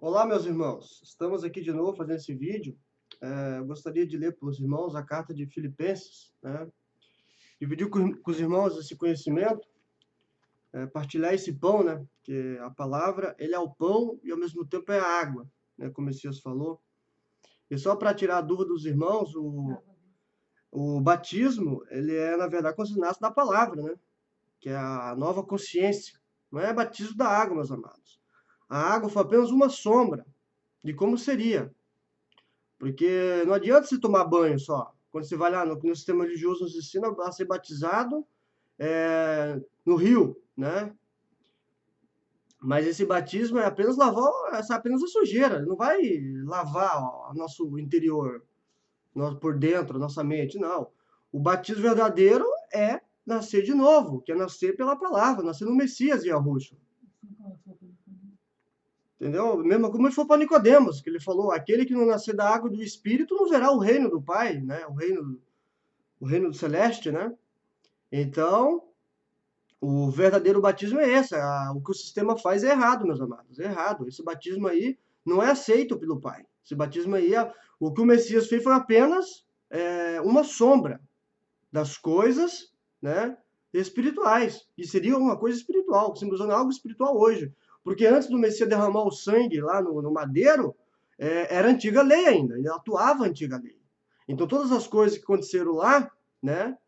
Olá, meus irmãos. Estamos aqui de novo fazendo esse vídeo. Eu gostaria de ler para os irmãos a carta de Filipenses, né? Dividir com os irmãos esse conhecimento, partilhar esse pão, né? Que a palavra, ele é o pão e ao mesmo tempo é a água, né? Como o Messias falou. E só para tirar a dúvida dos irmãos, o batismo, ele é, na verdade, quando se nasce da palavra, né? Que é a nova consciência. Não é batismo da água, meus amados. A água foi apenas uma sombra de como seria. Porque não adianta você tomar banho só. Quando você vai lá no sistema religioso, nos ensina a ser batizado no rio, né? Mas esse batismo é apenas lavar, essa é apenas a sujeira. Ele não vai lavar o nosso interior, por dentro, nossa mente, não. O batismo verdadeiro é nascer de novo, que é nascer pela palavra, nascer no Messias e Yahushua. Entendeu? Mesmo como ele falou para Nicodemos, que ele falou: aquele que não nascer da água e do Espírito não verá o reino do Pai, né? O reino do celeste, né? Então, o verdadeiro batismo é esse. O que o sistema faz é errado, meus amados. É errado. Esse batismo aí não é aceito pelo Pai. Esse batismo aí, o que o Messias fez foi apenas uma sombra das coisas, né, espirituais. E seria uma coisa espiritual, simbolizando algo espiritual hoje. Porque antes do Messias derramar o sangue lá no madeiro, era a antiga lei ainda. Ele atuava a antiga lei. Então, todas as coisas que aconteceram lá, né,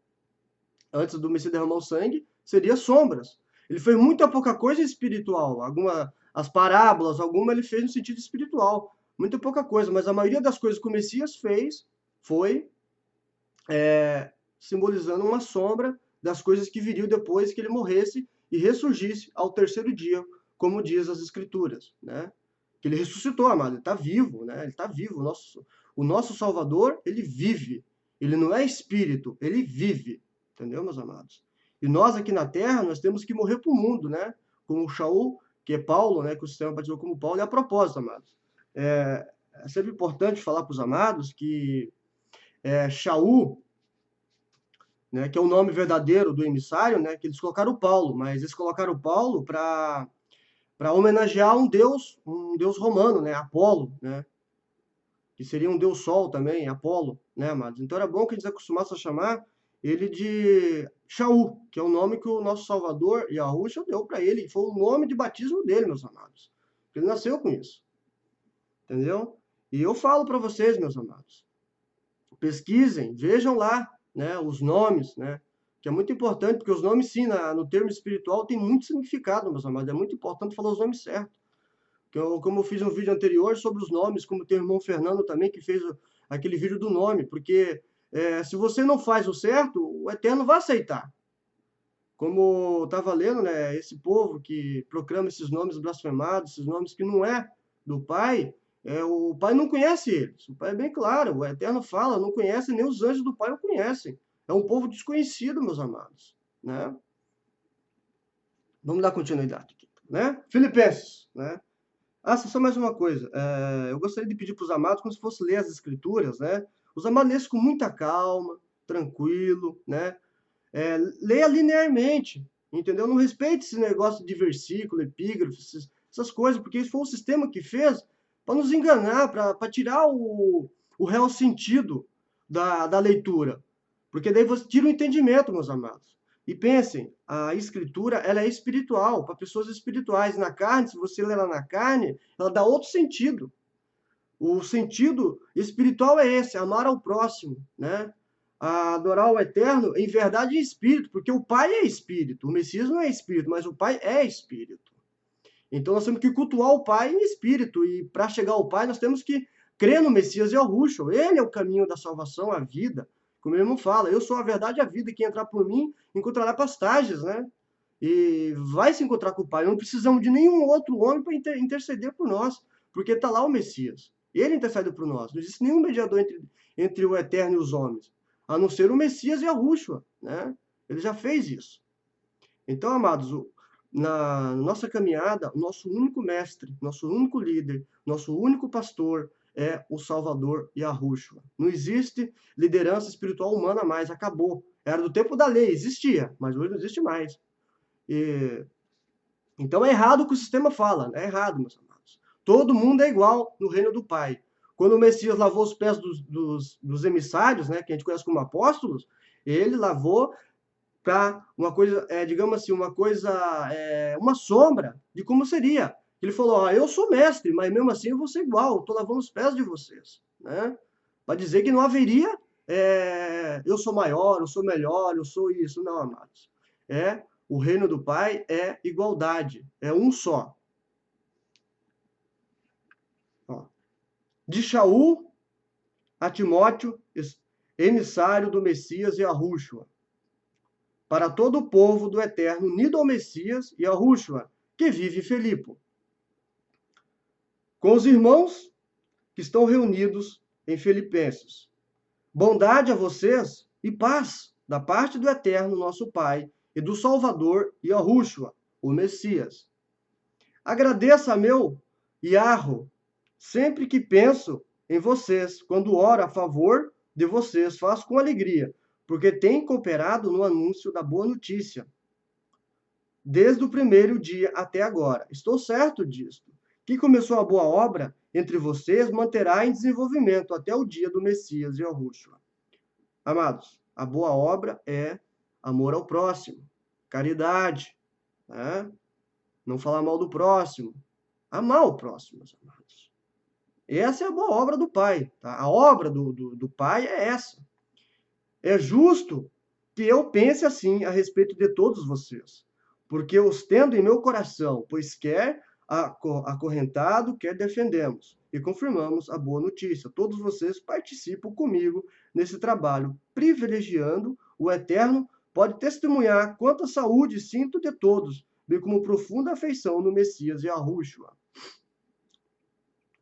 antes do Messias derramar o sangue, seria sombras. Ele fez muita pouca coisa espiritual. As parábolas, alguma ele fez no sentido espiritual. Muita pouca coisa, mas a maioria das coisas que o Messias fez foi simbolizando uma sombra das coisas que viriam depois que ele morresse e ressurgisse ao terceiro dia, como diz as Escrituras, né? Que ele ressuscitou, amado, ele está vivo, né? Ele está vivo. O nosso Salvador, ele vive. Ele não é espírito, ele vive. Entendeu, meus amados? E nós aqui na Terra, nós temos que morrer para o mundo, né? Como o Shaul, que é Paulo, né? Que o sistema batizou como Paulo, e a propósito, amados. É sempre importante falar para os amados que Shaul, né, que é o nome verdadeiro do emissário, né? Que eles colocaram Paulo, mas eles colocaram Paulo para homenagear um deus romano, né? Apolo, né? Que seria um deus sol também, Apolo, né, amados? Então era bom que eles acostumassem a chamar ele de Shaul, que é o nome que o nosso Salvador, Yahushua, deu para ele. Foi o nome de batismo dele, meus amados. Ele nasceu com isso. Entendeu? E eu falo para vocês, meus amados, pesquisem, vejam lá, né, os nomes, né? Que é muito importante, porque os nomes, sim, no termo espiritual, tem muito significado, meus amados. É muito importante falar os nomes certos. Como eu fiz um vídeo anterior sobre os nomes, como tem o irmão Fernando também, que fez aquele vídeo do nome, porque se você não faz o certo, o Eterno vai aceitar. Como estava lendo, né, esse povo que proclama esses nomes blasfemados, esses nomes que não é do Pai, o Pai não conhece eles. O Pai é bem claro, o Eterno fala, não conhece, nem os anjos do Pai o conhecem. É um povo desconhecido, meus amados, né? Vamos dar continuidade aqui, né? Filipenses, né? Só mais uma coisa. Eu gostaria de pedir para os amados, como se fosse ler as escrituras, né? Os amados lessem com muita calma, tranquilo, né? Leia linearmente, entendeu? Não respeite esse negócio de versículo, epígrafe, essas coisas, porque isso foi o sistema que fez para nos enganar, para tirar o real sentido da leitura. Porque daí você tira o entendimento, meus amados. E pensem, a escritura, ela é espiritual, para pessoas espirituais. Na carne, se você ler ela na carne, ela dá outro sentido. O sentido espiritual é esse, amar ao próximo, né? Adorar o eterno em verdade e espírito, porque o Pai é espírito. O Messias não é espírito, mas o Pai é espírito. Então nós temos que cultuar o Pai em espírito, e para chegar ao Pai nós temos que crer no Messias e Yahushua. Ele é o caminho da salvação, a vida. Como ele mesmo fala, eu sou a verdade e a vida, quem entrar por mim encontrará pastagens, né? E vai se encontrar com o Pai. Não precisamos de nenhum outro homem para interceder por nós, porque está lá o Messias. Ele intercede por nós. Não existe nenhum mediador entre o Eterno e os homens, a não ser o Messias e Yahushua, né? Ele já fez isso. Então, amados, na nossa caminhada, o nosso único mestre, nosso único líder, nosso único pastor é o Salvador Yahushua. Não existe liderança espiritual humana mais, acabou. Era do tempo da lei, existia, mas hoje não existe mais. Então é errado o que o sistema fala, é errado, meus amados. Todo mundo é igual no reino do Pai. Quando o Messias lavou os pés dos emissários, né, que a gente conhece como apóstolos, ele lavou para uma coisa, digamos assim, uma coisa, uma sombra de como seria. Ele falou, ó, eu sou mestre, mas mesmo assim eu vou ser igual, estou lavando os pés de vocês, né? Para dizer que não haveria, eu sou maior, eu sou melhor, eu sou isso. Não, amados. O reino do Pai é igualdade, é um só. Ó. De Shaul a Timóteo, emissário do Messias e a Rúshua, para todo o povo do Eterno, unido ao Messias e a Rúshua, que vive em Filipo. Com os irmãos que estão reunidos em Filipenses. Bondade a vocês e paz da parte do Eterno, nosso Pai, e do Salvador e a Rúshua, o Messias. Agradeça a meu Iarro, sempre que penso em vocês, quando oro a favor de vocês, faço com alegria, porque tem cooperado no anúncio da boa notícia, desde o primeiro dia até agora. Estou certo disto. Que começou a boa obra entre vocês, manterá em desenvolvimento até o dia do Messias e a Rúshua. Amados, a boa obra é amor ao próximo, caridade, né? Não falar mal do próximo, amar o próximo, meus amados. Essa é a boa obra do Pai. Tá? A obra do Pai é essa. É justo que eu pense assim a respeito de todos vocês, porque os tendo em meu coração, pois quer acorrentado, quer defendemos, e confirmamos a boa notícia. Todos vocês participam comigo nesse trabalho, privilegiando o Eterno, pode testemunhar quanta saúde sinto de todos, bem como profunda afeição no Messias e a Rúshua.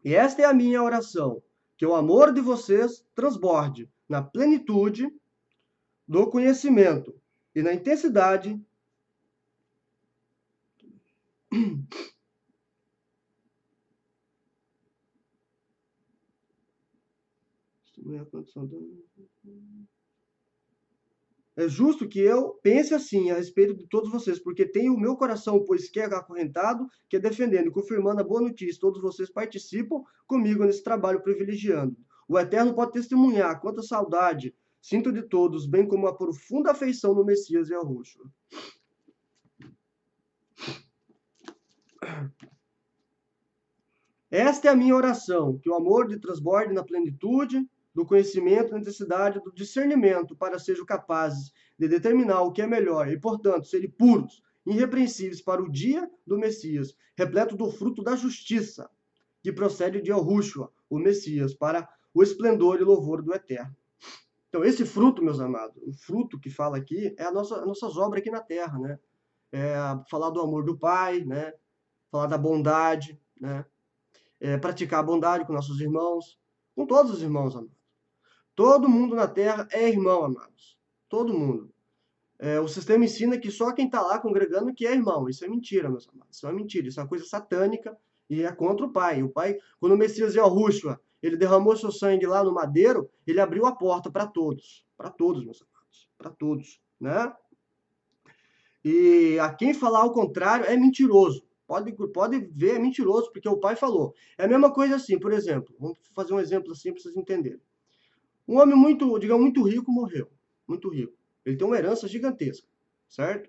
E esta é a minha oração, que o amor de vocês transborde na plenitude do conhecimento e na intensidade É justo que eu pense assim a respeito de todos vocês, porque tenho o meu coração, pois que é acorrentado, que é defendendo e confirmando a boa notícia. Todos vocês participam comigo nesse trabalho privilegiando. O Eterno pode testemunhar quanta saudade sinto de todos, bem como a profunda afeição no Messias e a Rúshua. Esta é a minha oração, que o amor de transborde na plenitude do conhecimento, na necessidade do discernimento, para sejam capazes de determinar o que é melhor e, portanto, serem puros, irrepreensíveis para o dia do Messias, repleto do fruto da justiça, que procede de Yahushua, o Messias, para o esplendor e louvor do Eterno. Então, esse fruto, meus amados, o fruto que fala aqui, é as nossas obras aqui na Terra, né? Falar do amor do Pai, né? Falar da bondade, né? Praticar a bondade com nossos irmãos, com todos os irmãos, amados. Todo mundo na Terra é irmão, amados. Todo mundo. O sistema ensina que só quem está lá congregando que é irmão. Isso é mentira, meus amados. Isso é mentira. Isso é uma coisa satânica e é contra o Pai. O Pai, quando o Messias Yahushua, ele derramou seu sangue lá no madeiro, ele abriu a porta para todos. Para todos, meus amados. Para todos, né? E a quem falar o contrário é mentiroso. Pode ver, é mentiroso, porque o Pai falou. É a mesma coisa assim, por exemplo. Vamos fazer um exemplo assim para vocês entenderem. Um homem muito, digamos, muito rico morreu. Muito rico. Ele tem uma herança gigantesca, certo?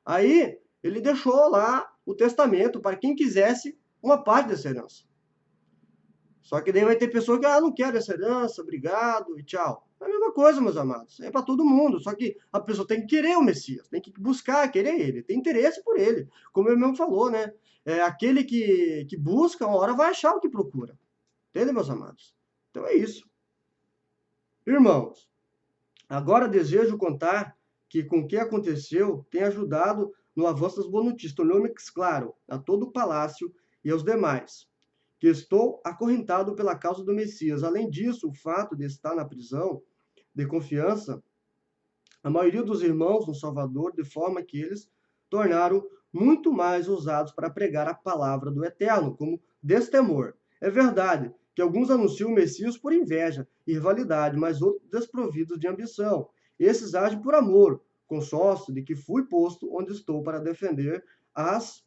Aí, ele deixou lá o testamento para quem quisesse uma parte dessa herança. Só que daí vai ter pessoa que, não quero essa herança, obrigado e tchau. É a mesma coisa, meus amados. É para todo mundo. Só que a pessoa tem que querer o Messias, tem que buscar, querer ele, tem interesse por ele. Como ele mesmo falou, né? Aquele que busca, uma hora vai achar o que procura. Entende, meus amados? Então é isso. Irmãos, agora desejo contar que com o que aconteceu tem ajudado no avanço das boas notícias. Tornou-me claro a todo o palácio e aos demais que estou acorrentado pela causa do Messias. Além disso, o fato de estar na prisão de confiança, a maioria dos irmãos no Salvador, de forma que eles tornaram muito mais ousados para pregar a palavra do Eterno, como destemor. É verdade que alguns anunciam o Messias por inveja e rivalidade, mas outros desprovidos de ambição. Esses agem por amor, consórcio de que fui posto onde estou para defender as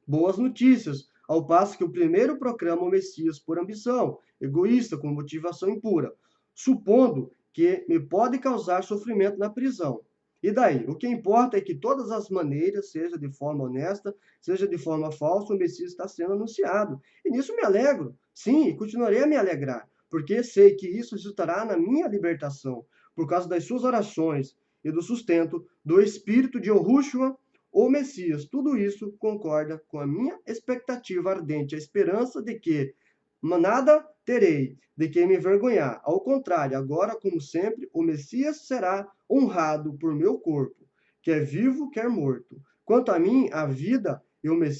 boas notícias ao passo que o primeiro proclama o Messias por ambição, egoísta, com motivação impura, supondo que me pode causar sofrimento na prisão. E daí? O que importa é que todas as maneiras, seja de forma honesta, seja de forma falsa, o Messias está sendo anunciado. E nisso me alegro. Sim, e continuarei a me alegrar, porque sei que isso resultará na minha libertação, por causa das suas orações e do sustento do espírito de Yahushua, o Messias. Tudo isso concorda com a minha expectativa ardente, a esperança de que nada terei de que me envergonhar. Ao contrário, agora, como sempre, o Messias será honrado por meu corpo, quer vivo, quer morto. Quanto a mim, a vida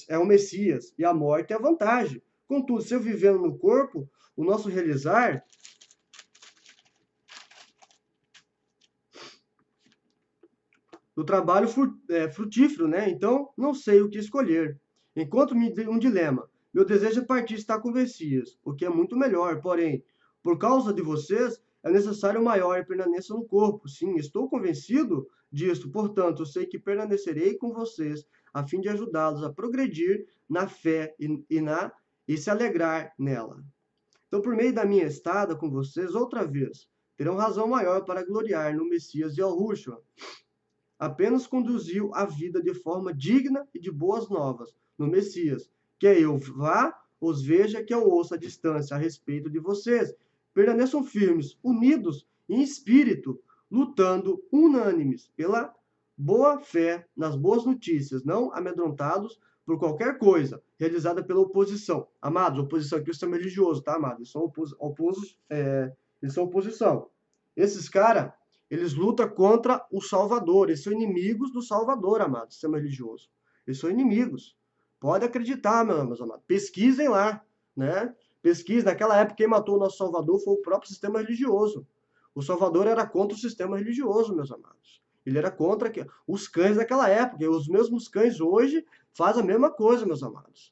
é o Messias e a morte é a vantagem. Contudo, se eu vivendo no corpo, o nosso realizar do trabalho frutífero, né? Então, não sei o que escolher. Encontro-me um dilema. Meu desejo é partir estar com o Messias, o que é muito melhor. Porém, por causa de vocês, é necessário maior permanência no corpo. Sim, estou convencido disso. Portanto, eu sei que permanecerei com vocês, a fim de ajudá-los a progredir na fé e se alegrar nela. Então, por meio da minha estada com vocês, outra vez, terão razão maior para gloriar no Messias e Yahushua. Apenas conduziu a vida de forma digna e de boas novas no Messias. Quer eu vá, os veja, que eu ouça a distância a respeito de vocês. Permaneçam firmes, unidos em espírito, lutando unânimes pela boa fé nas boas notícias, não amedrontados por qualquer coisa realizada pela oposição. Amados, oposição aqui é o sistema religioso, tá, amados? Eles são oposição. Esses caras, eles lutam contra o Salvador. Eles são inimigos do Salvador, amados, sistema religioso. Eles são inimigos. Pode acreditar, meus amados. Pesquisem lá, né? Pesquisem. Naquela época, quem matou o nosso Salvador foi o próprio sistema religioso. O Salvador era contra o sistema religioso, meus amados. Ele era contra os cães daquela época. E os mesmos cães hoje fazem a mesma coisa, meus amados.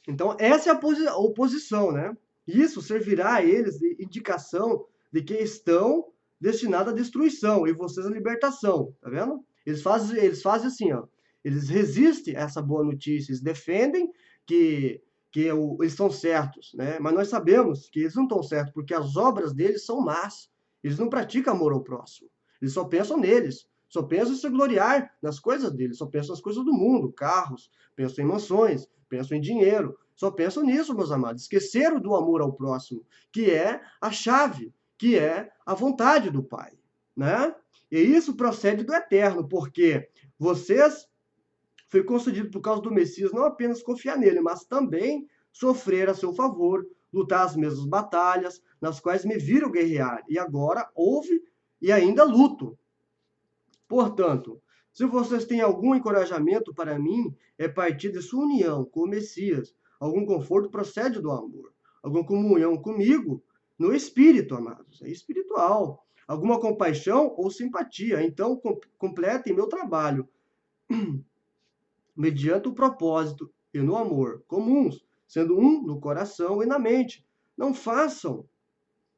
Então, essa é a oposição, né? Isso servirá a eles de indicação de que estão destinados à destruição e vocês à libertação, tá vendo? Eles fazem assim, ó. Eles resistem a essa boa notícia, eles defendem que eles estão certos, né? Mas nós sabemos que eles não estão certos, porque as obras deles são más. Eles não praticam amor ao próximo. Eles só pensam neles, só pensam em se gloriar nas coisas deles, só pensam nas coisas do mundo, carros, pensam em mansões, pensam em dinheiro, só pensam nisso, meus amados. Esqueceram do amor ao próximo, que é a chave, que é a vontade do Pai, né? E isso procede do eterno, porque vocês foi concedido por causa do Messias não apenas confiar nele, mas também sofrer a seu favor, lutar as mesmas batalhas nas quais me viram guerrear, e agora houve e ainda luto. Portanto, se vocês têm algum encorajamento para mim, é partir de sua união com o Messias. Algum conforto procede do amor. Alguma comunhão comigo no espírito, amados. É espiritual. Alguma compaixão ou simpatia. Então, completem meu trabalho mediante o propósito e no amor comuns, sendo um no coração e na mente. Não façam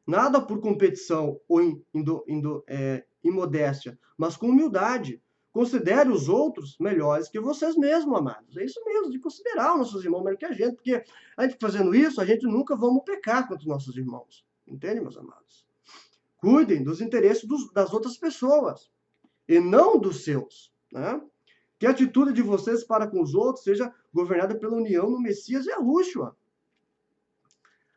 nada por competição ou imodéstia, mas com humildade. Considere os outros melhores que vocês mesmos, amados. É isso mesmo, de considerar os nossos irmãos melhor que a gente, porque a gente fazendo isso, a gente nunca vamos pecar contra os nossos irmãos. Entende, meus amados? Cuidem dos interesses das outras pessoas e não dos seus, né? Que a atitude de vocês para com os outros seja governada pela união no Messias e Yahushua.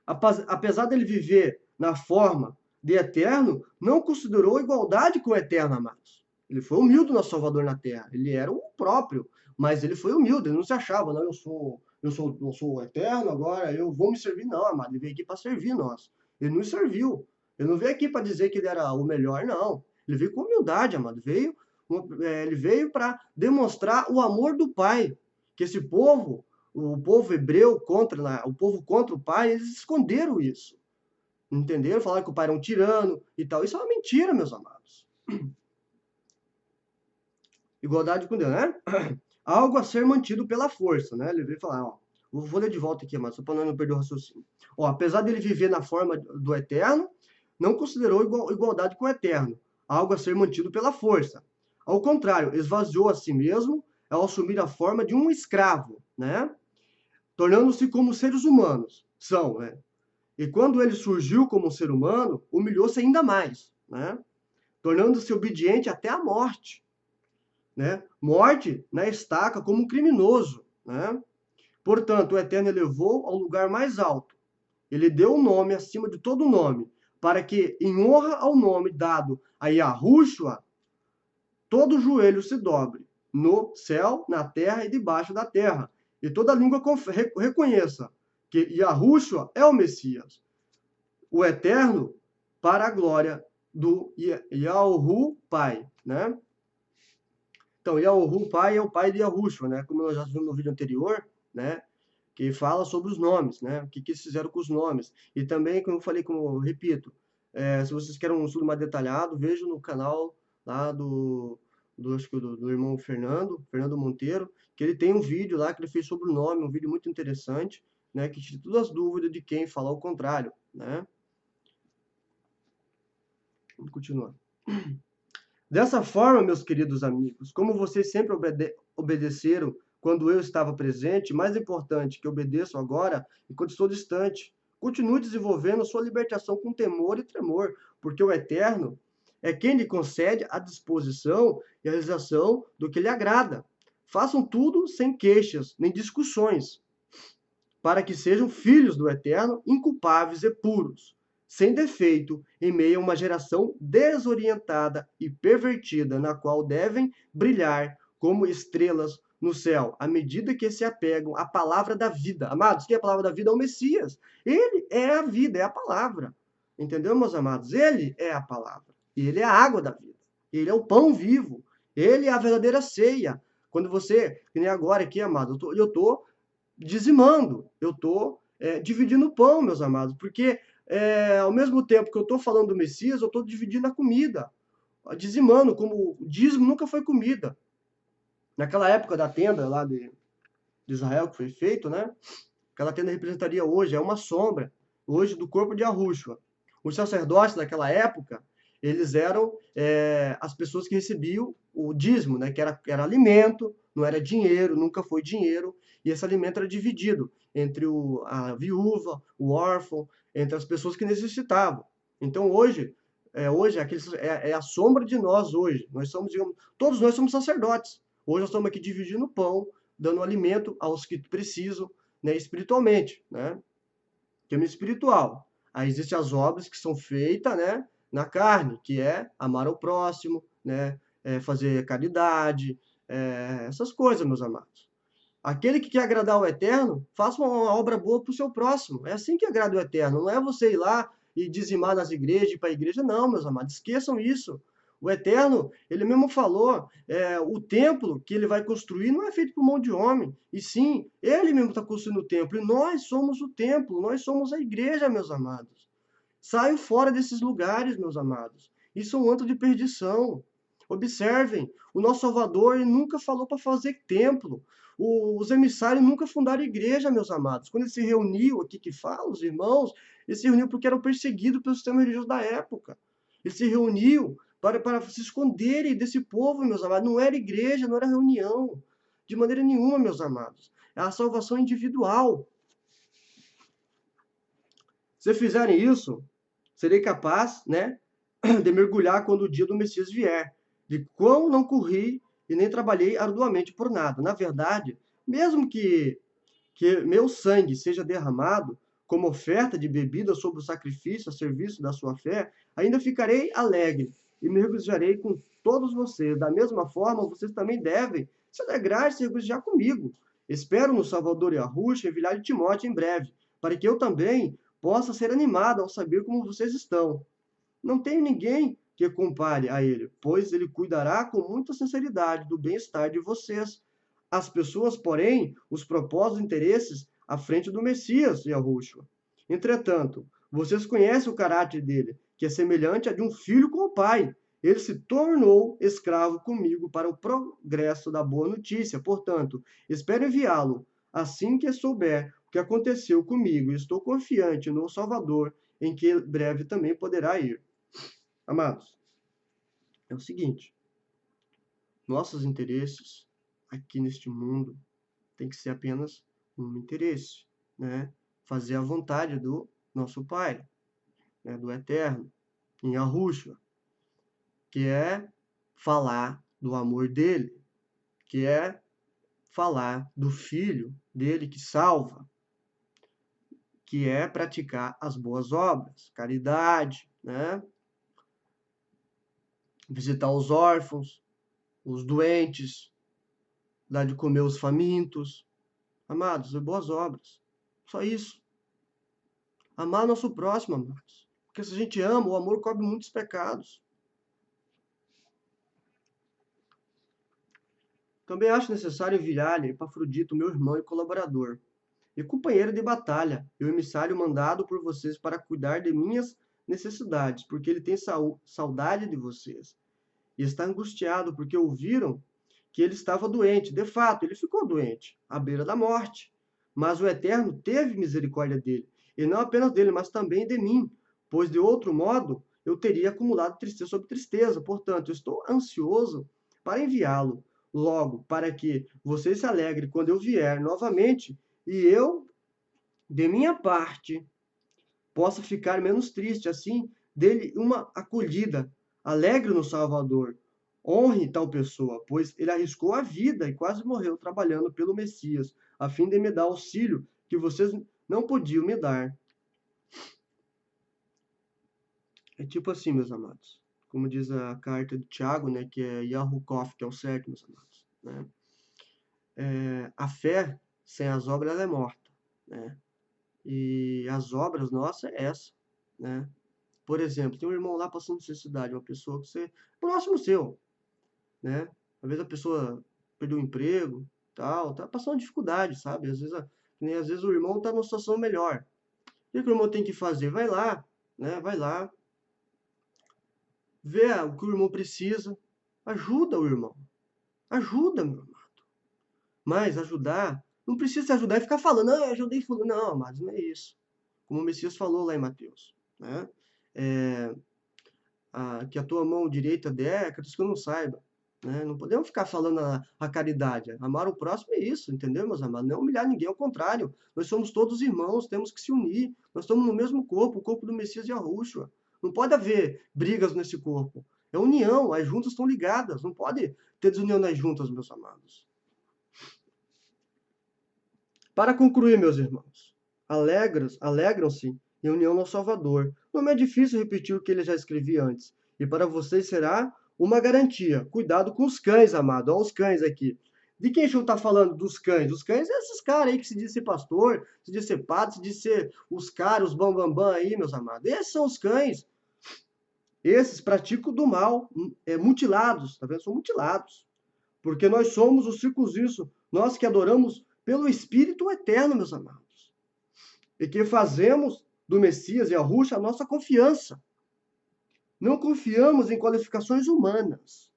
Apesar dele viver na forma de eterno, não considerou igualdade com o eterno, amados. Ele foi humilde, nosso Salvador na terra. Ele era o próprio, mas ele foi humilde, ele não se achava, não, eu sou o eterno, agora eu vou me servir. Não, amado, ele veio aqui para servir nós. Ele nos serviu. Ele não veio aqui para dizer que ele era o melhor, não. Ele veio com humildade, amado. Ele veio para demonstrar o amor do Pai. Que esse povo, o povo hebreu o povo contra o Pai, eles esconderam isso. Entenderam? Falaram que o Pai era um tirano e tal. Isso é uma mentira, meus amados. Igualdade com Deus, né? Algo a ser mantido pela força, né? Ele veio falar, ó. Vou ler de volta aqui, mas só para não perder o raciocínio. Ó, apesar dele viver na forma do eterno, não considerou igualdade com o eterno. Algo a ser mantido pela força. Ao contrário, esvaziou a si mesmo ao assumir a forma de um escravo, né? tornando-se como seres humanos são, né? E quando ele surgiu como um ser humano, humilhou-se ainda mais, né? Tornando-se obediente até a morte, né? Morte na estaca como um criminoso, né? Portanto, o Eterno elevou ao lugar mais alto. Ele deu um nome acima de todo nome, para que, em honra ao nome dado a Yahushua, todo joelho se dobre, no céu, na terra e debaixo da terra, e toda língua reconheça que Yahushua é o Messias, o Eterno, para a glória do Yahu Pai, né? Então, Yahu Pai é o pai de Yahushua, né? Como nós já vimos no vídeo anterior, né? Que fala sobre os nomes, né? O que eles fizeram com os nomes. E também, como eu falei, como eu repito, se vocês querem um estudo mais detalhado, vejam no canal lá acho que do irmão Fernando Monteiro, que ele tem um vídeo lá que ele fez sobre o nome, um vídeo muito interessante, né? Que tira todas as dúvidas de quem falar o contrário, né? Vamos continuar. Dessa forma, meus queridos amigos, como vocês sempre obedeceram quando eu estava presente, mais importante que obedeçam agora enquanto estou distante. Continue desenvolvendo sua libertação com temor e tremor, porque o Eterno é quem lhe concede a disposição e a realização do que lhe agrada. Façam tudo sem queixas nem discussões, para que sejam filhos do Eterno, inculpáveis e puros, sem defeito, em meio a uma geração desorientada e pervertida, na qual devem brilhar como estrelas no céu, à medida que se apegam à palavra da vida. Amados, que é a palavra da vida é o Messias. Ele é a vida, é a palavra. Entendeu, meus amados? Ele é a palavra. E ele é a água da vida. Ele é o pão vivo. Ele é a verdadeira ceia. Quando você, que nem agora aqui, amado, eu tô dizimando, eu estou dividindo o pão, meus amados, porque ao mesmo tempo que eu estou falando do Messias, eu estou dividindo a comida, dizimando, como o dízimo nunca foi comida. Naquela época da tenda lá de Israel que foi feito, né? Aquela tenda representaria hoje, é uma sombra, hoje, do corpo de Yahushua. Os sacerdotes daquela época, eles eram as pessoas que recebiam o dízimo, né? Que era alimento, não era dinheiro, nunca foi dinheiro, e esse alimento era dividido entre a viúva, o órfão, entre as pessoas que necessitavam. Então, hoje é a sombra de nós hoje. Nós somos, digamos, todos nós somos sacerdotes. Hoje nós estamos aqui dividindo o pão, dando alimento aos que precisam, né, espiritualmente, né? Tema espiritual. Aí existem as obras que são feitas, né, na carne, que é amar ao próximo, né, fazer caridade, essas coisas, meus amados. Aquele que quer agradar o Eterno, faça uma obra boa para o seu próximo. É assim que agrada o Eterno. Não é você ir lá e dizimar nas igrejas, ir para a igreja, não, meus amados. Esqueçam isso. O Eterno, ele mesmo falou, o templo que ele vai construir não é feito por mão de homem, e sim, ele mesmo está construindo o templo, e nós somos o templo, nós somos a igreja, meus amados. Saiam fora desses lugares, meus amados. Isso é um antro de perdição. Observem, o nosso Salvador ele nunca falou para fazer templo. Os emissários nunca fundaram igreja, meus amados. Quando ele se reuniu, aqui que fala, os irmãos, ele se reuniu porque eram perseguidos pelo sistema religioso da época. Ele se reuniu para se esconderem desse povo, meus amados. Não era igreja, não era reunião. De maneira nenhuma, meus amados. É a salvação individual. Se fizerem isso, serei capaz, né, de mergulhar quando o dia do Messias vier. De quão não corri e nem trabalhei arduamente por nada. Na verdade, mesmo que meu sangue seja derramado como oferta de bebida sobre o sacrifício a serviço da sua fé, ainda ficarei alegre e me regozijarei com todos vocês. Da mesma forma, vocês também devem se alegrar e se regozijar comigo. Espero no Salvador Yahushua enviar de Timóteo em breve, para que eu também possa ser animado ao saber como vocês estão. Não tenho ninguém que compare a ele, pois ele cuidará com muita sinceridade do bem-estar de vocês. As pessoas, porém, os propósitos e interesses à frente do Messias, Yahushua. Entretanto, vocês conhecem o caráter dele, que é semelhante a de um filho com o pai. Ele se tornou escravo comigo para o progresso da boa notícia. Portanto, espero enviá-lo assim que souber o que aconteceu comigo. Estou confiante no Salvador, em que breve também poderá ir. Amados, é o seguinte: nossos interesses aqui neste mundo tem que ser apenas um interesse, né? Fazer a vontade do nosso Pai, né? Do Eterno, em Yahushua, que é falar do amor dele, que é falar do Filho dele que salva, que é praticar as boas obras, caridade, né? Visitar os órfãos, os doentes, dar de comer os famintos. Amados, é boas obras. Só isso. Amar nosso próximo, amados. Porque se a gente ama, o amor cobre muitos pecados. Também acho necessário enviar-lhe Epafrodito, meu irmão e colaborador, e companheiro de batalha, e o emissário mandado por vocês para cuidar de minhas necessidades, porque ele tem saudade de vocês. E está angustiado, porque ouviram que ele estava doente. De fato, ele ficou doente, à beira da morte. Mas o Eterno teve misericórdia dele, e não apenas dele, mas também de mim, pois de outro modo eu teria acumulado tristeza sobre tristeza. Portanto, eu estou ansioso para enviá-lo logo, para que você se alegre quando eu vier novamente, e eu, de minha parte, possa ficar menos triste, assim, dele uma acolhida, alegre no Salvador. Honre tal pessoa, pois ele arriscou a vida e quase morreu trabalhando pelo Messias, a fim de me dar auxílio que vocês não podiam me dar. É tipo assim, meus amados. Como diz a carta de Tiago, né, que é Yahukof, que é o certo, meus amados. Né? A fé sem as obras é morta. Né? E as obras nossas é essa. Né? Por exemplo, tem um irmão lá passando necessidade, uma pessoa que você, próximo seu, né? Às vezes a pessoa perdeu o emprego, tal, tá passando dificuldade, sabe? Às vezes o irmão tá numa situação melhor. O que o irmão tem que fazer? Vai lá, né? Vai lá, vê o que o irmão precisa, ajuda o irmão, ajuda, meu amado. Mas ajudar, não precisa ajudar e ficar falando, eu ajudei fulano. Não, amados, não é isso. Como o Messias falou lá em Mateus, né? É, que a tua mão direita der, acredito que eu não saiba. Né? Não podemos ficar falando a caridade. Amar o próximo é isso, entendeu, meus amados? Não é humilhar ninguém, ao contrário. Nós somos todos irmãos, temos que se unir. Nós estamos no mesmo corpo, o corpo do Messias e Yahushua. Não pode haver brigas nesse corpo. É união, as juntas estão ligadas. Não pode ter desunião nas juntas, meus amados. Para concluir, meus irmãos, alegram-se em união ao Salvador. Não é difícil repetir o que ele já escrevia antes. E para vocês será uma garantia. Cuidado com os cães, amado. Olha os cães aqui. De quem eu está falando dos cães? Os cães é esses caras aí que se diz ser pastor, se diz ser padre, se diz ser os caras, os bambambam aí, meus amados. Esses são os cães. Esses praticam do mal, mutilados, tá vendo? São mutilados. Porque nós somos o circunciso, nós que adoramos pelo Espírito eterno, meus amados. E que fazemos do Messias e Yahushua a nossa confiança. Não confiamos em qualificações humanas.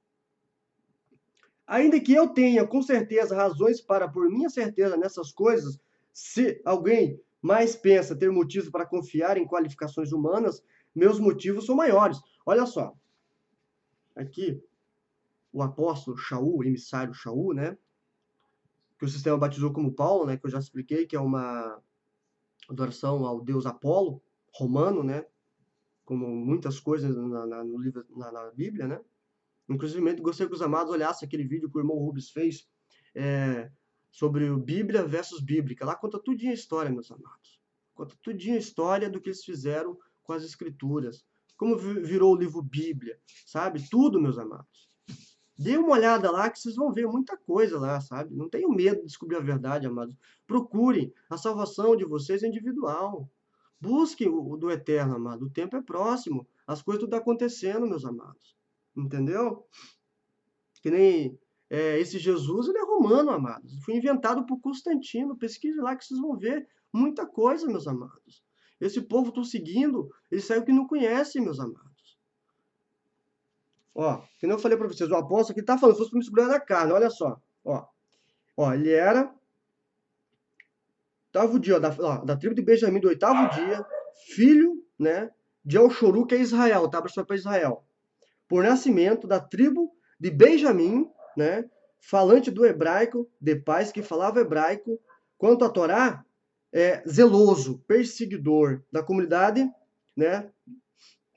Ainda que eu tenha, com certeza, razões para, por minha certeza nessas coisas, se alguém mais pensa ter motivos para confiar em qualificações humanas, meus motivos são maiores. Olha só. Aqui, o apóstolo Shaul, o emissário Shaul, né? Que o sistema batizou como Paulo, né? Que eu já expliquei, que é uma adoração ao deus Apolo, romano, né? Como muitas coisas no livro, na Bíblia, né? Inclusive, gostaria que os amados olhassem aquele vídeo que o irmão Rubens fez sobre o Bíblia versus Bíblica. Lá conta tudinho a história, meus amados. Conta tudinho a história do que eles fizeram com as Escrituras. Como virou o livro Bíblia, sabe? Tudo, meus amados. Dê uma olhada lá que vocês vão ver muita coisa lá, sabe? Não tenham medo de descobrir a verdade, amados. Procurem. A salvação de vocês é individual. Busquem o do eterno, amado. O tempo é próximo. As coisas estão acontecendo, meus amados. Entendeu? Que nem esse Jesus, ele é romano, amados. Foi inventado por Constantino. Pesquise lá que vocês vão ver muita coisa, meus amados. Esse povo estão seguindo, eles sabem que não conhecem, meus amados. Ó, que eu falei para vocês, o apóstolo aqui está falando, se fosse para me segurar na carne, olha só. Ó, ele era oitavo dia, da tribo de Benjamim, do oitavo dia, filho, né, de Elchoru, que é Israel, tá? Para Israel. Por nascimento da tribo de Benjamim, né, falante do hebraico, de pais que falava hebraico, Quanto à Torá, é zeloso, perseguidor da comunidade, né,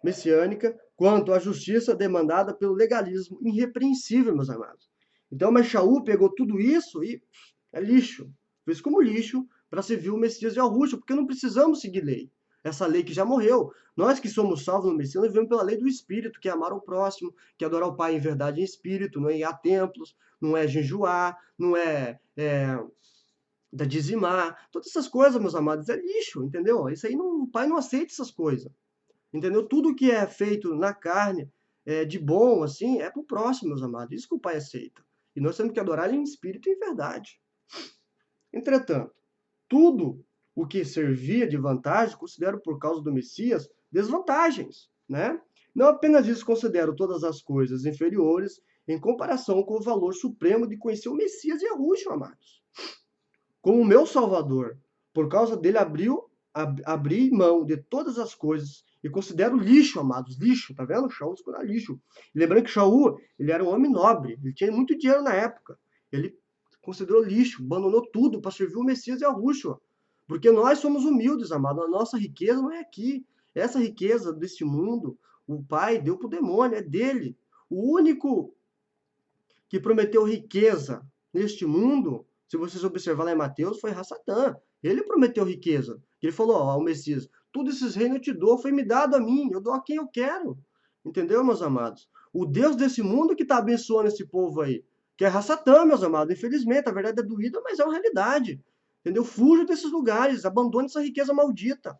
messiânica, quanto à justiça demandada pelo legalismo irrepreensível, meus amados. Então, mas Shaul pegou tudo isso e é lixo. Fez como lixo para servir o Messias e ao Rússio, porque não precisamos seguir lei. Essa lei que já morreu. Nós que somos salvos no Messias, nós vivemos pela lei do Espírito, que é amar o próximo, que é adorar o Pai em verdade e em espírito, não é ir a templos, não é jejuar, não é da dizimar. Todas essas coisas, meus amados, é lixo, entendeu? Isso aí não, o Pai não aceita essas coisas. Entendeu? Tudo que é feito na carne, de bom, assim, é pro próximo, meus amados. Isso que o Pai aceita. E nós temos que adorar em espírito e em verdade. Entretanto, tudo o que servia de vantagem, considero por causa do Messias, desvantagens, né? Não apenas isso, considero todas as coisas inferiores em comparação com o valor supremo de conhecer o Messias e Yahushua, amados. Como meu Salvador. Por causa dele abri mão de todas as coisas e considero lixo, amados, lixo, tá vendo? Shaul era lixo. E lembrando que Shaul, ele era um homem nobre, ele tinha muito dinheiro na época. Ele considerou lixo, abandonou tudo para servir o Messias e a Rússula. Porque nós somos humildes, amados, a nossa riqueza não é aqui. Essa riqueza deste mundo, o Pai deu para o demônio, é dele. O único que prometeu riqueza neste mundo, se vocês observarem lá em Mateus, foi Satã. Ele prometeu riqueza. Ele falou ao Messias, todos esses reinos eu te dou, foi me dado a mim, eu dou a quem eu quero. Entendeu, meus amados? O Deus desse mundo que está abençoando esse povo aí, que é Satã, meus amados. Infelizmente, a verdade é doída, mas é uma realidade. Entendeu? Fuja desses lugares, abandone essa riqueza maldita.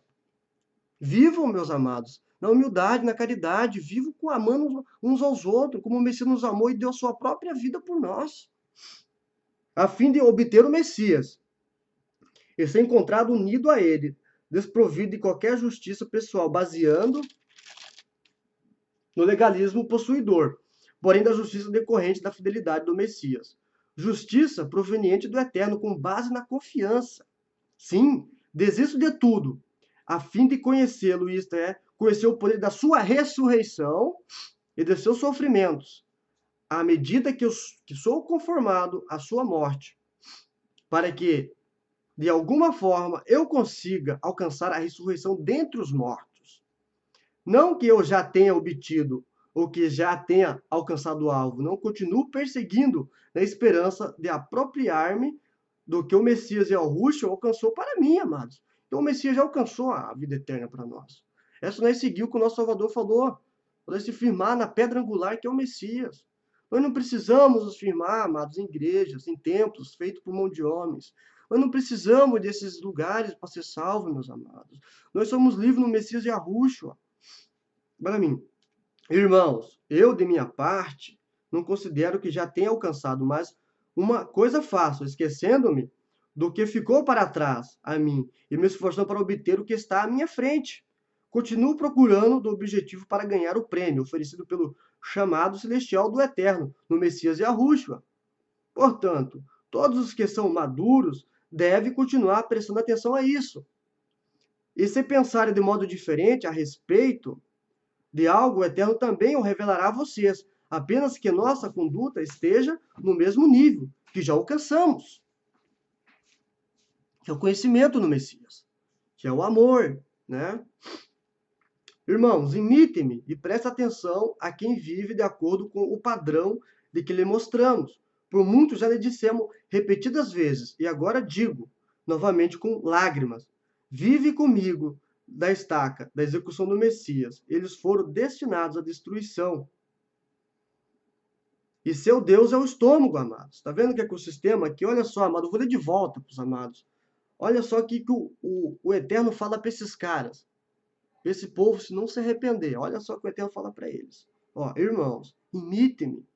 Vivam, meus amados, na humildade, na caridade, vivam amando uns aos outros, como o Messias nos amou e deu a sua própria vida por nós, a fim de obter o Messias e ser encontrado unido a ele, desprovido de qualquer justiça pessoal, baseando no legalismo possuidor, porém da justiça decorrente da fidelidade do Messias. Justiça proveniente do Eterno, com base na confiança. Sim, desisto de tudo, a fim de conhecê-lo, isto é, conhecer o poder da sua ressurreição e de seus sofrimentos, à medida que sou conformado à sua morte, para que, de alguma forma, eu consiga alcançar a ressurreição dentre os mortos. Não que eu já tenha obtido ou que já tenha alcançado o alvo, não, continuo perseguindo na esperança de apropriar-me do que o Messias Yahushua alcançou para mim, amados. Então o Messias já alcançou a vida eterna para nós. Essa nós seguiu o que o nosso Salvador falou. Nós se firmar na pedra angular que é o Messias. Nós não precisamos nos firmar, amados, em igrejas, em templos feitos por mão de homens. Nós não precisamos desses lugares para ser salvos, meus amados. Nós somos livres no Messias Yahushua. Para mim, irmãos, eu, de minha parte, não considero que já tenha alcançado, mas uma coisa faço, esquecendo-me do que ficou para trás a mim e me esforçando para obter o que está à minha frente. Continuo procurando do objetivo para ganhar o prêmio oferecido pelo chamado celestial do Eterno, no Messias Yahushua. Portanto, todos os que são maduros devem continuar prestando atenção a isso. E se pensarem de modo diferente a respeito de algo, o Eterno também o revelará a vocês, apenas que nossa conduta esteja no mesmo nível que já alcançamos, que é o conhecimento no Messias, que é o amor, né? Irmãos, imitem-me e prestem atenção a quem vive de acordo com o padrão de que lhe mostramos. Por muitos já lhe dissemos repetidas vezes, e agora digo, novamente com lágrimas, vive comigo da estaca, da execução do Messias. Eles foram destinados à destruição. E seu Deus é o estômago, amados. Está vendo que ecossistema aqui? Olha só, amado, eu vou ler de volta para os amados. Olha só aqui que o Eterno fala para esses caras. Esse povo, se não se arrepender, olha só o que o Eterno fala para eles. Ó, irmãos, imitem-me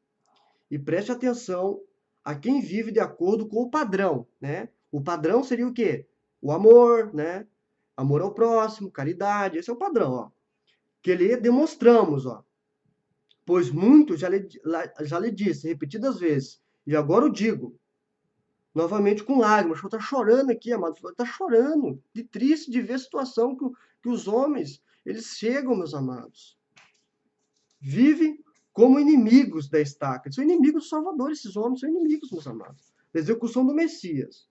e preste atenção a quem vive de acordo com o padrão, né? O padrão seria o quê? O amor, né? Amor ao próximo, caridade, esse é o padrão, ó. Que lhe demonstramos, ó. Pois muito já lhe disse repetidas vezes, e agora o digo, novamente com lágrimas. Está chorando aqui, amado. Está chorando, de triste de ver a situação que os homens, eles chegam, meus amados. Vivem como inimigos da estaca. Eles são inimigos do Salvador, esses homens são inimigos, meus amados. Da execução do Messias.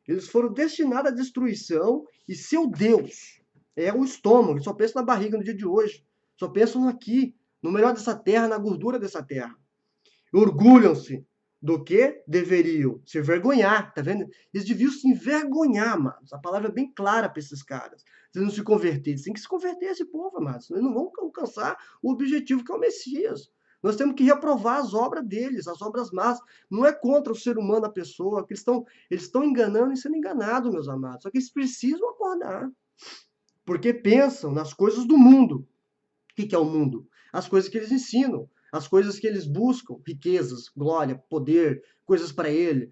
Eles foram destinados à destruição e seu Deus é o estômago. Eles só pensam na barriga no dia de hoje. Só pensam aqui, no melhor dessa terra, na gordura dessa terra. Orgulham-se do que deveriam se envergonhar, tá vendo? Eles deviam se envergonhar, amados. A palavra é bem clara para esses caras. Se eles não se converterem, eles têm que se converter esse povo, amados. Eles não vão alcançar o objetivo que é o Messias. Nós temos que reprovar as obras deles, as obras más. Não é contra o ser humano, a pessoa. Que eles estão enganando e sendo enganados, meus amados. Só que eles precisam acordar. Porque pensam nas coisas do mundo. O que é o mundo? As coisas que eles ensinam, as coisas que eles buscam, riquezas, glória, poder, coisas para ele,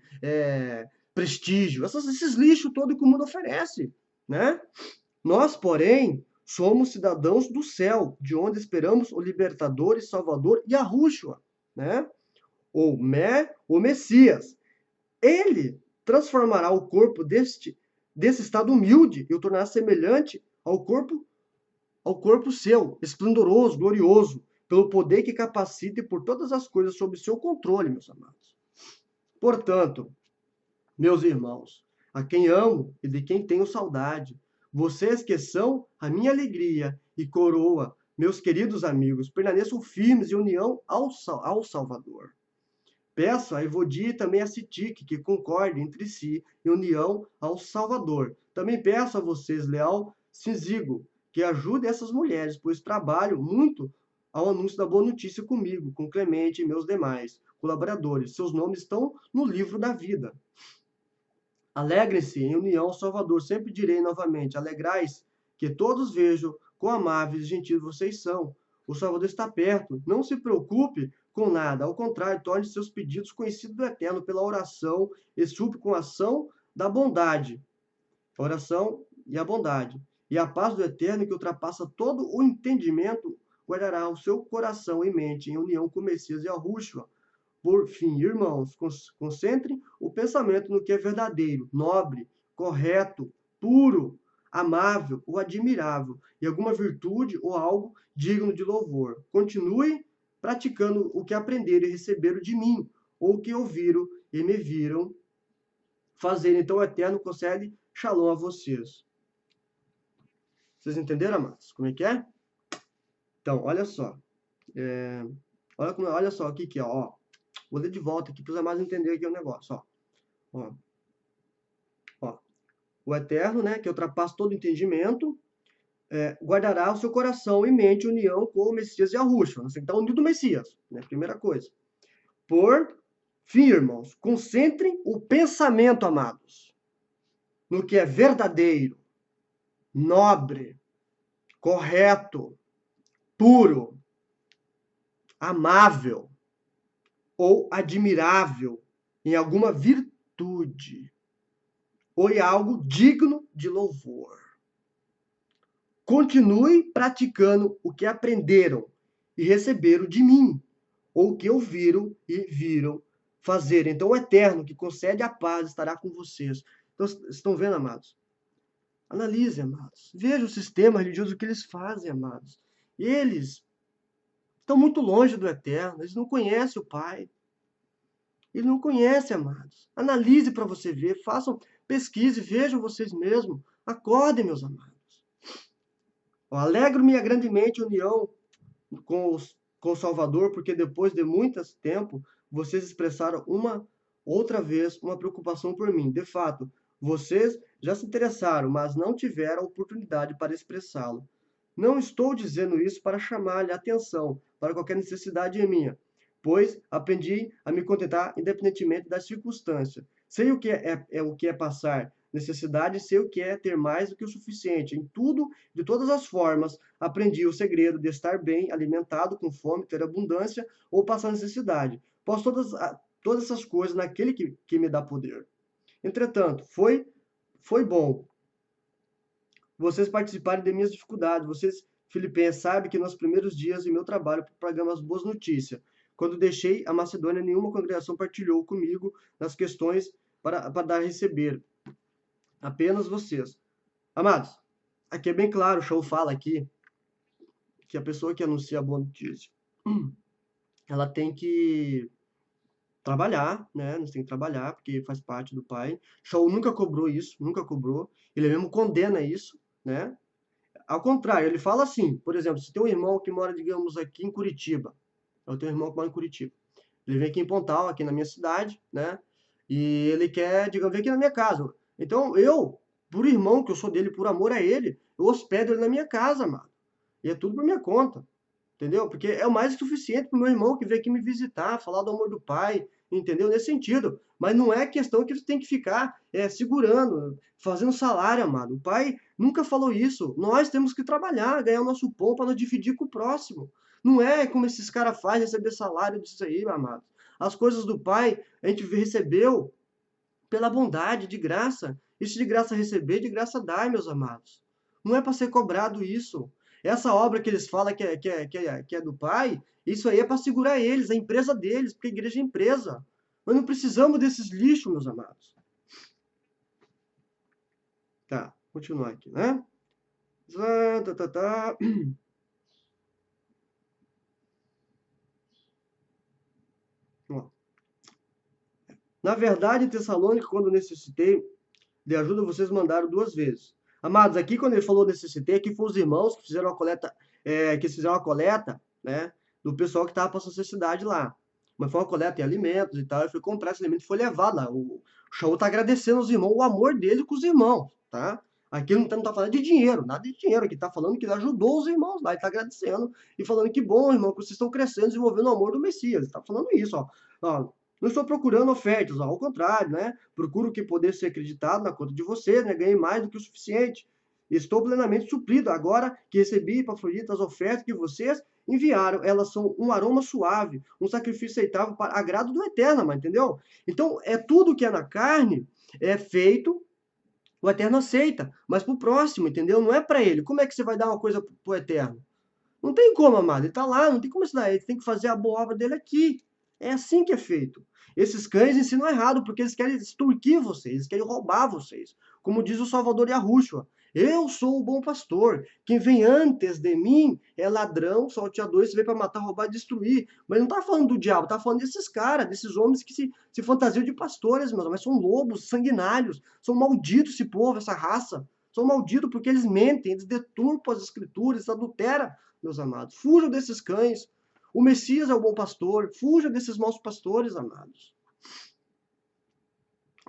prestígio, esses lixos todo que o mundo oferece, né? Nós, porém, somos cidadãos do céu, de onde esperamos o libertador e salvador Yahushua, né? O Messias. Ele transformará o corpo desse estado humilde e o tornará semelhante ao corpo seu, esplendoroso, glorioso, pelo poder que capacita e por todas as coisas sob seu controle, meus amados. Portanto, meus irmãos, a quem amo e de quem tenho saudade, vocês que são a minha alegria e coroa, meus queridos amigos, permaneçam firmes em união ao Salvador. Peço a Evodia e também a Sitique que concordem entre si em união ao Salvador. Também peço a vocês, leal Sinzigo, que ajude essas mulheres, pois trabalham muito ao anúncio da boa notícia comigo, com Clemente e meus demais colaboradores. Seus nomes estão no livro da vida. Alegrem-se em união ao Salvador. Sempre direi novamente, alegrai-se, que todos vejam quão amáveis e gentis vocês são. O Salvador está perto. Não se preocupe com nada. Ao contrário, torne seus pedidos conhecidos do Eterno pela oração e súplica com a ação da bondade. A oração e a bondade. E a paz do Eterno, que ultrapassa todo o entendimento, guardará o seu coração e mente em união com o Messias e Yahushua. Por fim, irmãos, concentrem o pensamento no que é verdadeiro, nobre, correto, puro, amável ou admirável, e alguma virtude ou algo digno de louvor. Continue praticando o que aprenderam e receberam de mim, ou o que ouviram e me viram fazer. Então o Eterno concede shalom a vocês. Vocês entenderam, amados? Como é que é? Então, olha só. Olha só aqui, ó. Vou ler de volta aqui para os amados entenderem aqui o negócio, ó. O Eterno, né, que ultrapassa todo entendimento, guardará o seu coração e mente em união com o Messias e Yahushua. Você tem que estar unido ao Messias, né? Primeira coisa. Por fim, irmãos, concentrem o pensamento, amados, no que é verdadeiro, nobre, correto, puro, amável ou admirável, em alguma virtude ou em algo digno de louvor. Continue praticando o que aprenderam e receberam de mim, ou o que ouviram e viram fazer. Então, o Eterno, que concede a paz, estará com vocês. Então, estão vendo, amados? Analise, amados. Veja o sistema religioso, o que eles fazem, amados. Eles estão muito longe do Eterno, eles não conhecem o Pai. Eles não conhecem, amados. Analise para você ver, façam pesquise, vejam vocês mesmos. Acordem, meus amados. Alegro-me grandemente a união com o Salvador, porque depois de muito tempo, vocês expressaram outra vez uma preocupação por mim. De fato, vocês já se interessaram, mas não tiveram oportunidade para expressá-lo. Não estou dizendo isso para chamar-lhe atenção para qualquer necessidade minha, pois aprendi a me contentar independentemente das circunstâncias. Sei o que é passar necessidade, sei o que é ter mais do que o suficiente. Em tudo, de todas as formas, aprendi o segredo de estar bem alimentado, com fome, ter abundância ou passar necessidade. Posso todas essas coisas naquele que me dá poder. Entretanto, foi bom vocês participarem de minhas dificuldades. Vocês, filipenses, sabem que nos primeiros dias do meu trabalho propagamos as boas notícias. Quando deixei a Macedônia, nenhuma congregação partilhou comigo nas questões para dar a receber. Apenas vocês. Amados, aqui é bem claro, o show fala aqui que a pessoa que anuncia a boa notícia, ela tem que trabalhar, né? Nós temos que trabalhar, porque faz parte do pai. Shaul nunca cobrou isso, nunca cobrou. Ele mesmo condena isso, né? Ao contrário, ele fala assim, por exemplo, se tem um irmão que mora, digamos, aqui em Curitiba, eu tenho um irmão que mora em Curitiba. Ele vem aqui em Pontal, aqui na minha cidade, né? E ele quer, digamos, vir aqui na minha casa. Então, eu, por irmão que eu sou dele, por amor a ele, eu hospedo ele na minha casa, mano. E é tudo por minha conta. Entendeu? Porque é o mais que suficiente para o meu irmão que veio aqui me visitar, falar do amor do pai, entendeu? Nesse sentido. Mas não é questão que você tem que ficar segurando, fazendo salário, amado. O pai nunca falou isso. Nós temos que trabalhar, ganhar o nosso pão para nós dividir com o próximo. Não é como esses caras fazem, receber salário disso aí, amado. As coisas do pai a gente recebeu pela bondade, de graça. Isso de graça receber, de graça dar, meus amados. Não é para ser cobrado isso. Essa obra que eles falam que é do Pai, isso aí é para segurar eles, a empresa deles, porque a igreja é empresa. Nós não precisamos desses lixos, meus amados. Tá, continuar aqui, né? Tá. Na verdade, Tessalônica, quando necessitei de ajuda, vocês mandaram 2 vezes. Amados, aqui quando ele falou necessitei, aqui foram os irmãos que fizeram a coleta, né, do pessoal que estava passando necessidade lá. Mas foi uma coleta de alimentos e tal, eu fui comprar esse alimento e foi levado lá. O Shaul está agradecendo aos irmãos, o amor dele com os irmãos, tá? Aqui não tá falando de dinheiro, nada de dinheiro, aqui tá falando que ele ajudou os irmãos lá, ele tá agradecendo e falando que bom, irmão, que vocês estão crescendo, desenvolvendo o amor do Messias. Ele tá falando isso, ó. Não estou procurando ofertas, ao contrário, né? Procuro que poder ser acreditado na conta de vocês, né? Ganhei mais do que o suficiente. Estou plenamente suprido. Agora que recebi, Epafrodito, as ofertas que vocês enviaram, elas são um aroma suave, um sacrifício aceitável para agrado do Eterno, mas entendeu? Então, é tudo que é na carne, é feito, o Eterno aceita, mas para o próximo, entendeu? Não é para ele. Como é que você vai dar uma coisa para o Eterno? Não tem como, amado. Ele está lá, não tem como ensinar. Ele tem que fazer a boa obra dele aqui. É assim que é feito. Esses cães ensinam errado, porque eles querem extorquir vocês, eles querem roubar vocês. Como diz o Salvador Yahushua, eu sou o bom pastor. Quem vem antes de mim é ladrão, salteador, esse veio para matar, roubar e destruir. Mas não está falando do diabo, está falando desses caras, desses homens que se fantasiam de pastores, mas são lobos sanguinários, são malditos esse povo, essa raça. São malditos porque eles mentem, eles deturpam as escrituras, eles adulteram, meus amados. Fujam desses cães. O Messias é o bom pastor. Fuja desses maus pastores, amados.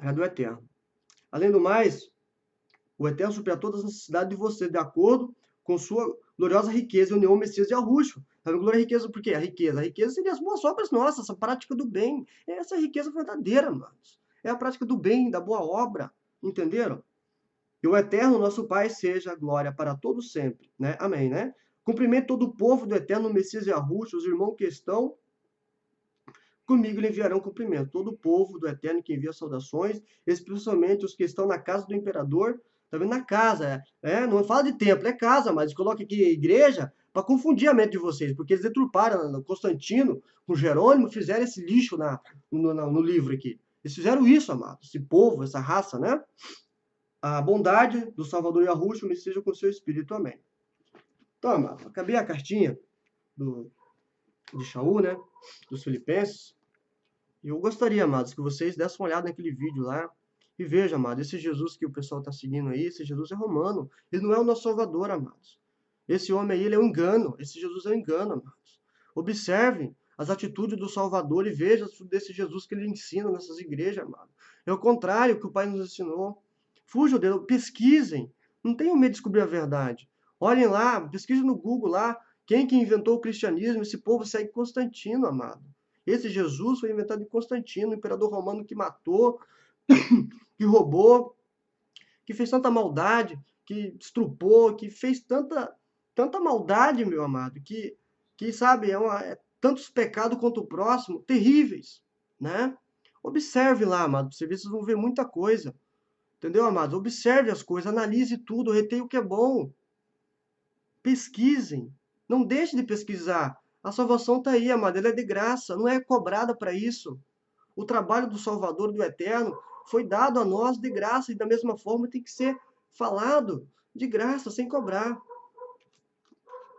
É do Eterno. Além do mais, o Eterno supera todas as necessidades de você, de acordo com sua gloriosa riqueza e união ao Messias de Arruxo. Sabe, glória e riqueza por quê? A riqueza seria as boas obras nossas, essa prática do bem. Essa é a riqueza verdadeira, amados. É a prática do bem, da boa obra. Entenderam? Que o Eterno, nosso Pai, seja a glória para todos sempre, né? Amém, né? Cumprimento todo o povo do Eterno Messias e Arruxo, os irmãos que estão comigo lhe enviarão cumprimento. Todo o povo do Eterno que envia saudações, especialmente os que estão na casa do imperador, tá vendo? Na casa, não fala de templo, é casa, mas coloca aqui igreja para confundir a mente de vocês, porque eles deturparam Constantino com Jerônimo, fizeram esse lixo no livro aqui. Eles fizeram isso, amados, esse povo, essa raça, né? A bondade do Salvador Yahushua me seja com seu espírito, amém. Então, amado, acabei a cartinha de Shaul, né? Dos Filipenses. E eu gostaria, amados, que vocês dessem uma olhada naquele vídeo lá e vejam, amados, esse Jesus que o pessoal está seguindo aí, esse Jesus é romano. Ele não é o nosso Salvador, amados. Esse homem aí, ele é um engano. Esse Jesus é um engano, amados. Observem as atitudes do Salvador e vejam desse Jesus que ele ensina nessas igrejas, amados. É o contrário que o Pai nos ensinou. Fujam dele, pesquisem. Não tenham medo de descobrir a verdade. Olhem lá, pesquisem no Google lá, quem que inventou o cristianismo. Esse povo segue Constantino, amado. Esse Jesus foi inventado de Constantino, o imperador romano que matou, que roubou, que fez tanta maldade, que estrupou, que fez tanta maldade, meu amado, que sabe, tantos pecados contra o próximo, terríveis, né? Observe lá, amado, pra você ver, vocês vão ver muita coisa. Entendeu, amados? Observe as coisas, analise tudo, retenha o que é bom. Pesquisem. Não deixe de pesquisar. A salvação está aí, amado. Ela é de graça, não é cobrada para isso. O trabalho do Salvador, do Eterno, foi dado a nós de graça e da mesma forma tem que ser falado de graça, sem cobrar.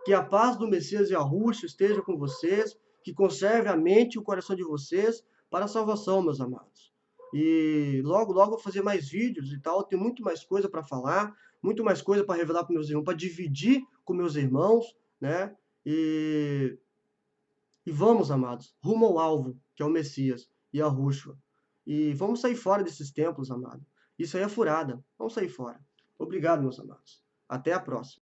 Que a paz do Messias e a Rússia esteja com vocês, que conserve a mente e o coração de vocês, para a salvação, meus amados. E logo, logo vou fazer mais vídeos e tal, tem muito mais coisa para falar, muito mais coisa para revelar para meus irmãos, para dividir com meus irmãos, né? E vamos, amados, rumo ao alvo, que é o Messias e a Rúshua. E vamos sair fora desses templos, amado. Isso aí é furada. Vamos sair fora. Obrigado, meus amados. Até a próxima.